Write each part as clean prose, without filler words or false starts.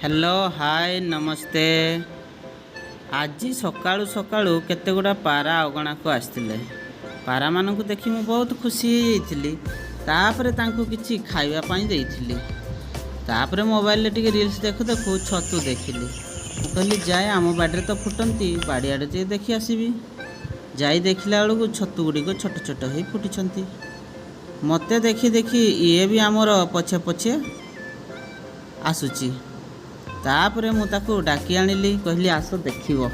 Hello hi नमस्ते। आज सकाळु सकाळु केते गुडा पारा अगणा को आसतिले। पारा मानकु देखि मु बहुत खुशी हो जाइथिली। तापरे तांको किछि खाइबा पई देइथिली। तापरे मोबाइल ले टिके रील्स देखु देखु छतु देखिली। मु कहली जाय आम बाडरे तो फुटंती बाड़ी आडे जे देखि आसीबी। जाई देखिला बेलकु छतु गुडी को छोट छोट ही फुटिछंती। मते देखि देखि ये भी आमर पछे पछे आसुची। तापरे मु ताकू डाकी आनिली कहली आस देखिबो।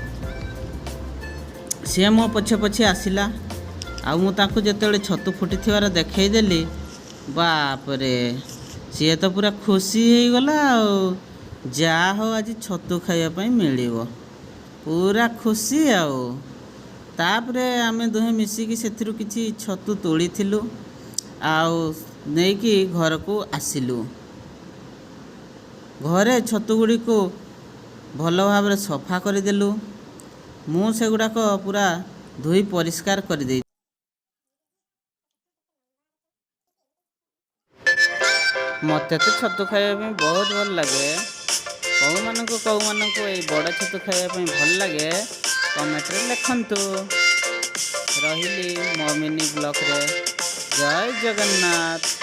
सी मो पछे पछे आसिला। आ मु ताकू जेतेबेले छतु फुटी थिवार देखई देली बापरे सी तो पूरा खुशी हो गला। जा हो आज छतु खाइबा पई मिलिबो पूरा खुशी आओ। तापरे आमे दुहे मिसिकी सेथिरु किछि छतु तोड़ीथिलु आउ नेकी घर को आसिलु। घरे छतु गुड़ी को भल भाव सफा करदेलु। मु से गुड़ाक पूरा धोई परिष्कार कर दे। मते तो छतु खाइबा बहुत भल लगे। कौ मानक ये बड़ छतु खाइबा भल लगे कमेंट रे लिखंतु। रहिली मो मिनी ब्लॉग रे। जय जगन्नाथ।